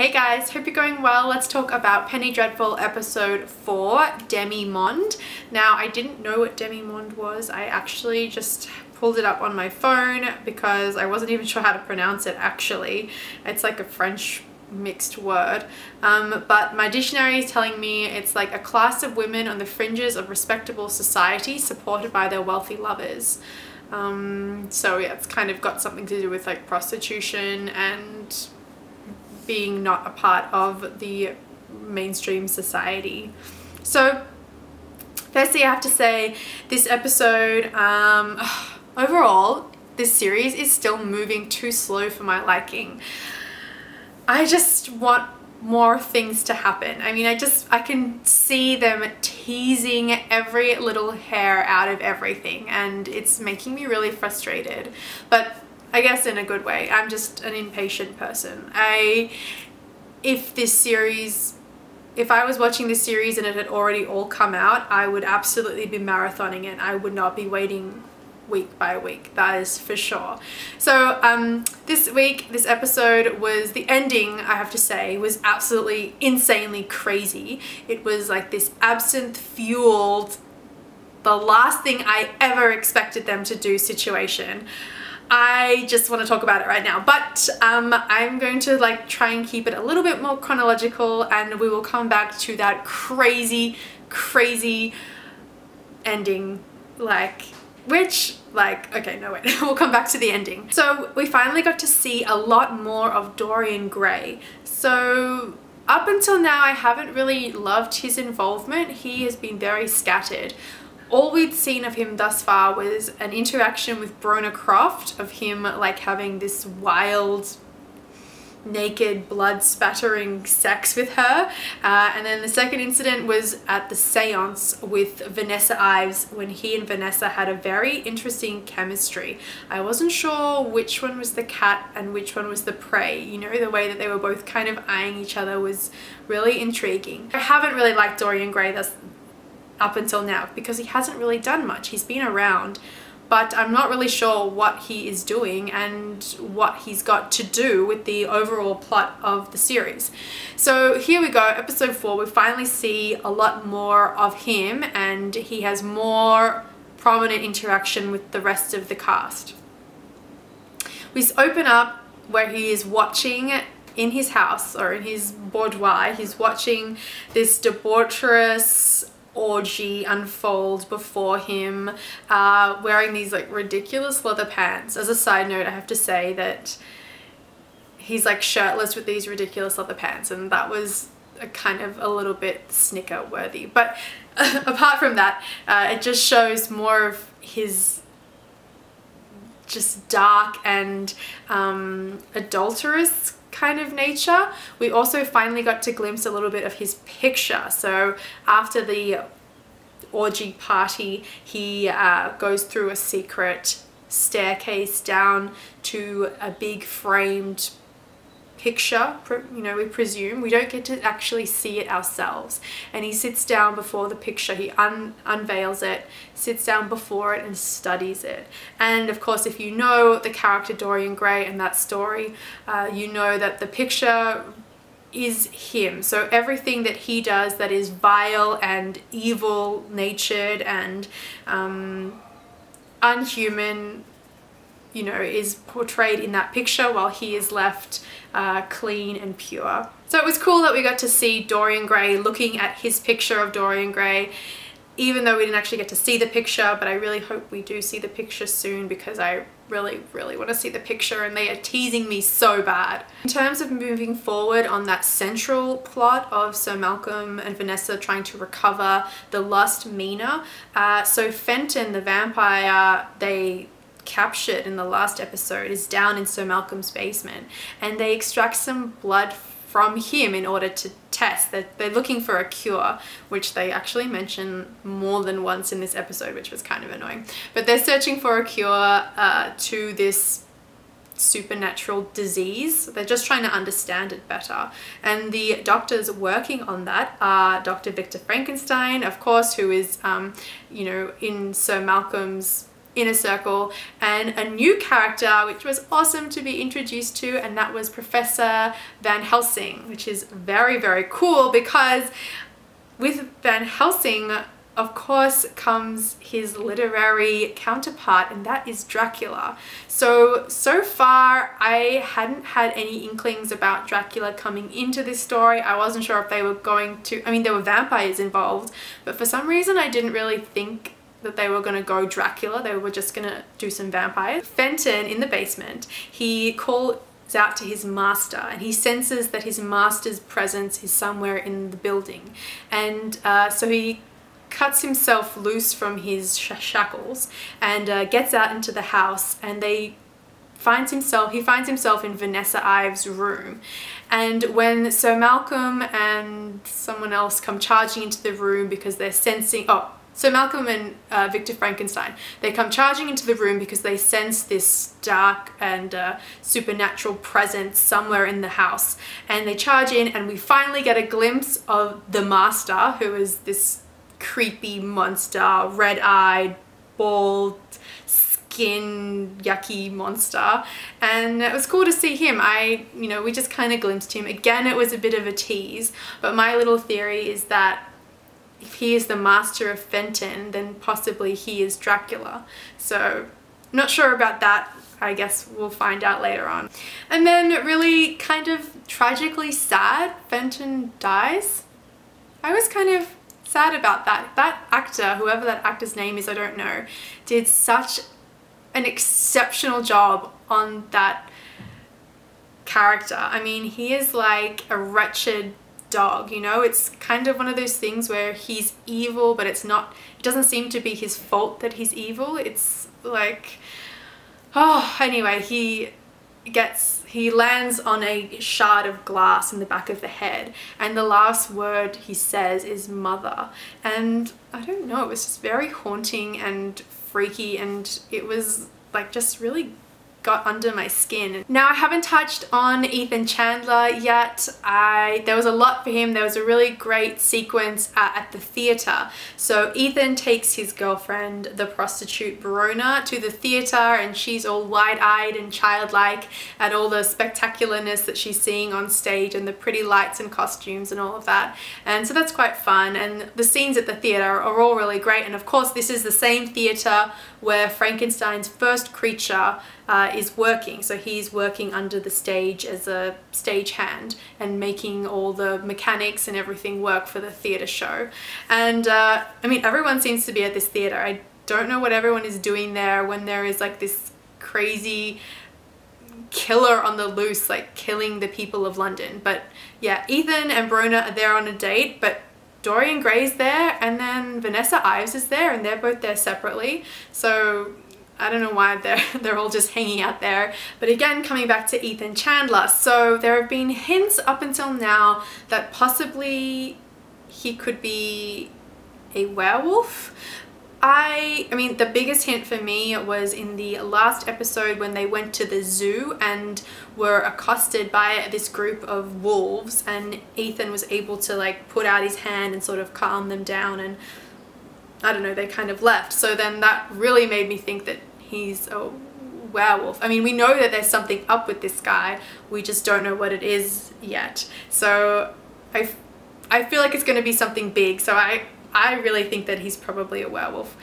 Hey guys, hope you're going well. Let's talk about Penny Dreadful episode 4, Demi-Monde. Now, I didn't know what Demi-Monde was. I actually just pulled it up on my phone because I wasn't even sure how to pronounce it actually. It's like a French mixed word, but my dictionary is telling me it's like a class of women on the fringes of respectable society supported by their wealthy lovers. So yeah, it's kind of got something to do with like prostitution and being not a part of the mainstream society. So firstly, I have to say this episode, overall, this series is still moving too slow for my liking. I just want more things to happen. I mean, I can see them teasing every little hair out of everything, and it's making me really frustrated, but I guess in a good way. I'm just an impatient person. If I was watching this series and it had already all come out, I would absolutely be marathoning it. I would not be waiting week by week, that is for sure. So this week, this episode was, the ending, I have to say, was absolutely insanely crazy. It was like this absinthe fueled, the last thing I ever expected them to do situation. I just want to talk about it right now, but I'm going to like try and keep it a little bit more chronological, and we will come back to that crazy ending, okay, no wait, we'll come back to the ending. So we finally got to see a lot more of Dorian Gray. So up until now, I haven't really loved his involvement. He has been very scattered. All we'd seen of him thus far was an interaction with Brona Croft, of him like having this wild, naked, blood spattering sex with her, and then the second incident was at the seance with Vanessa Ives, when he and Vanessa had a very interesting chemistry. I wasn't sure which one was the cat and which one was the prey. You know, the way that they were both kind of eyeing each other was really intriguing. I haven't really liked Dorian Gray up until now because he hasn't really done much. He's been around, but I'm not really sure what he is doing and what he's got to do with the overall plot of the series. So here we go, episode 4, we finally see a lot more of him, and he has more prominent interaction with the rest of the cast. We open up where he is watching in his house, or in his boudoir, he's watching this debaucherous orgy unfold before him, wearing these like ridiculous leather pants. As a side note, I have to say that he's like shirtless with these ridiculous leather pants, and that was a kind of a little bit snicker worthy. But apart from that, it just shows more of his just dark and adulterous kind of nature. We also finally got to glimpse a little bit of his picture. So after the orgy party, he goes through a secret staircase down to a big framed picture, you know, we presume. We don't get to actually see it ourselves, and he sits down before the picture, he unveils it, sits down before it and studies it. And of course, if you know the character Dorian Gray and that story, you know that the picture is him. So everything that he does that is vile and evil natured and unhuman, you know, is portrayed in that picture, while he is left clean and pure. So it was cool that we got to see Dorian Gray looking at his picture of Dorian Gray, even though we didn't actually get to see the picture, but I really hope we do see the picture soon, because I really want to see the picture, and they are teasing me so bad. In terms of moving forward on that central plot of Sir Malcolm and Vanessa trying to recover the lost Mina, so Fenton, the vampire they captured in the last episode, is down in Sir Malcolm's basement, and they extract some blood from him in order to test. They're looking for a cure, which they actually mention more than once in this episode, which was kind of annoying. But they're searching for a cure to this supernatural disease. They're just trying to understand it better. And the doctors working on that are Dr. Victor Frankenstein, of course, who is, you know, in Sir Malcolm's inner circle, and a new character which was awesome to be introduced to, and that was Professor Van Helsing, which is very, very cool because with Van Helsing, of course, comes his literary counterpart, and that is Dracula. So far I hadn't had any inklings about Dracula coming into this story. I wasn't sure if they were going to, I mean, there were vampires involved, but for some reason I didn't really think that they were going to go Dracula. They were just going to do some vampires. Fenton, in the basement, he calls out to his master, and he senses that his master's presence is somewhere in the building, and so he cuts himself loose from his shackles and gets out into the house, and he finds himself in Vanessa Ives' room. And when Sir Malcolm and someone else come charging into the room because they're sensing, so Malcolm and Victor Frankenstein, they come charging into the room because they sense this dark and supernatural presence somewhere in the house, and they charge in, and we finally get a glimpse of the master, who is this creepy monster, red-eyed, bald, skin, yucky monster, and it was cool to see him. We just kind of glimpsed him. Again, it was a bit of a tease, but my little theory is that if he is the master of Fenton, then possibly he is Dracula. So, not sure about that. I guess we'll find out later on. And then really kind of tragically sad, Fenton dies. I was kind of sad about that. That actor, whoever that actor's name is, I don't know, did such an exceptional job on that character. I mean, he is like a wretched dog, you know? It's kind of one of those things where he's evil, but it doesn't seem to be his fault that he's evil. It's like, anyway, he lands on a shard of glass in the back of the head, and the last word he says is mother. And I don't know, it was just very haunting and freaky, and it was like just really got under my skin. Now, I haven't touched on Ethan Chandler yet. There was a lot for him. There was a really great sequence at the theatre. So Ethan takes his girlfriend, the prostitute Verona, to the theatre, and she's all wide-eyed and childlike at all the spectacularness that she's seeing on stage and the pretty lights and costumes and all of that. And so that's quite fun, and the scenes at the theatre are all really great. And of course, this is the same theatre where Frankenstein's first creature is working. So he's working under the stage as a stagehand and making all the mechanics and everything work for the theatre show. And I mean, everyone seems to be at this theatre. I don't know what everyone is doing there when there is like this crazy killer on the loose, like killing the people of London. But yeah, Ethan and Verona are there on a date, but Dorian Gray's there, and then Vanessa Ives is there, and they're both there separately. So I don't know why they're all just hanging out there. But again, coming back to Ethan Chandler, so there have been hints up until now that possibly he could be a werewolf. I mean, the biggest hint for me was in the last episode when they went to the zoo and were accosted by this group of wolves, and Ethan was able to like put out his hand and sort of calm them down, and I don't know, they kind of left. So then that really made me think that he's a werewolf. I mean, we know that there's something up with this guy, we just don't know what it is yet. So I feel like it's going to be something big, so I really think that he's probably a werewolf.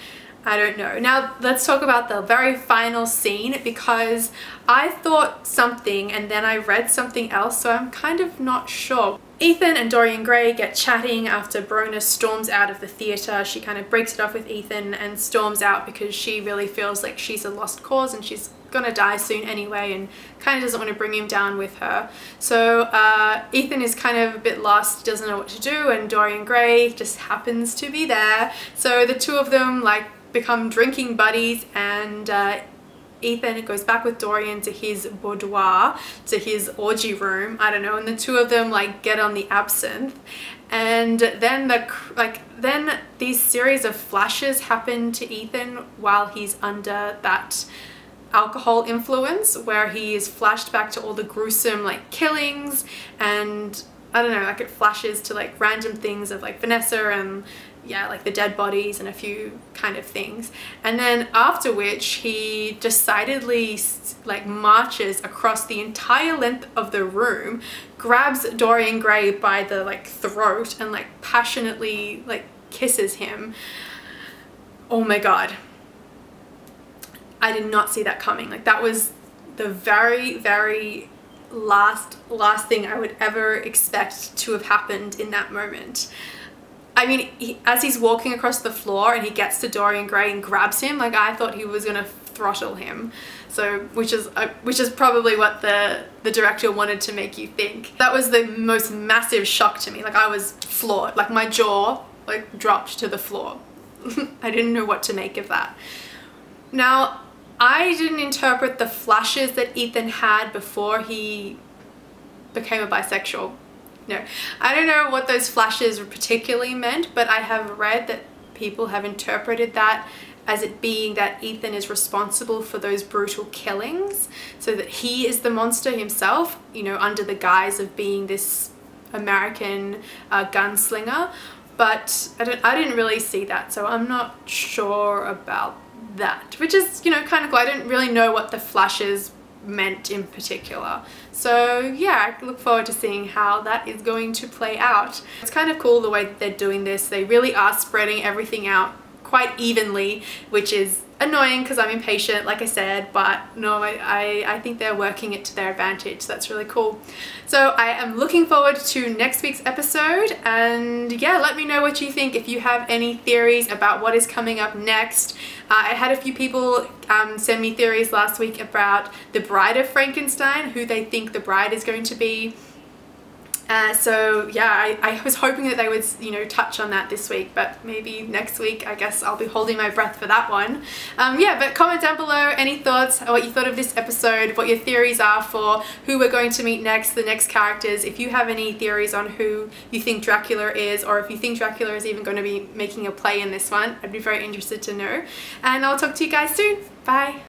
I don't know. Now let's talk about the very final scene, because I thought something and then I read something else, so I'm kind of not sure. Ethan and Dorian Gray get chatting after Verona storms out of the theatre. She kind of breaks it off with Ethan and storms out because she really feels like she's a lost cause and she's gonna die soon anyway, and kind of doesn't want to bring him down with her. So Ethan is kind of a bit lost, doesn't know what to do, and Dorian Gray just happens to be there. So the two of them like become drinking buddies, and Ethan goes back with Dorian to his boudoir, to his orgy room, I don't know, and the two of them like get on the absinthe, and then then these series of flashes happen to Ethan while he's under that alcohol influence, where he is flashed back to all the gruesome like killings and I don't know, like it flashes to like random things of like Vanessa and yeah, like the dead bodies and a few kind of things. And then after which he decidedly like marches across the entire length of the room, grabs Dorian Gray by the like throat and like passionately like kisses him. Oh my god. I did not see that coming. Like that was the very last thing I would ever expect to have happened in that moment. I mean, as he's walking across the floor and he gets to Dorian Gray and grabs him, like I thought he was gonna throttle him. So, which is probably what the director wanted to make you think. That was the most massive shock to me. Like I was floored. Like my jaw like dropped to the floor. I didn't know what to make of that. Now, I didn't interpret the flashes that Ethan had before he became a bisexual. No, I don't know what those flashes particularly meant, but I have read that people have interpreted that as it being that Ethan is responsible for those brutal killings, so that he is the monster himself, you know, under the guise of being this American gunslinger. But I didn't really see that, so I'm not sure about that, which is, you know, kind of cool. I didn't really know what the flashes meant in particular. So yeah, I look forward to seeing how that is going to play out. It's kind of cool the way that they're doing this. They really are spreading everything out quite evenly, which is annoying because I'm impatient, like I said, but no, I think they're working it to their advantage. So that's really cool. So I am looking forward to next week's episode, and yeah, let me know what you think. If you have any theories about what is coming up next. I had a few people send me theories last week about the Bride of Frankenstein, who they think the bride is going to be. So yeah, I was hoping that they would, you know, touch on that this week, but maybe next week. I guess I'll be holding my breath for that one. Yeah, but comment down below any thoughts, what you thought of this episode, what your theories are for who we're going to meet next, the next characters. If you have any theories on who you think Dracula is, or if you think Dracula is even going to be making a play in this one, I'd be very interested to know. And I'll talk to you guys soon. Bye.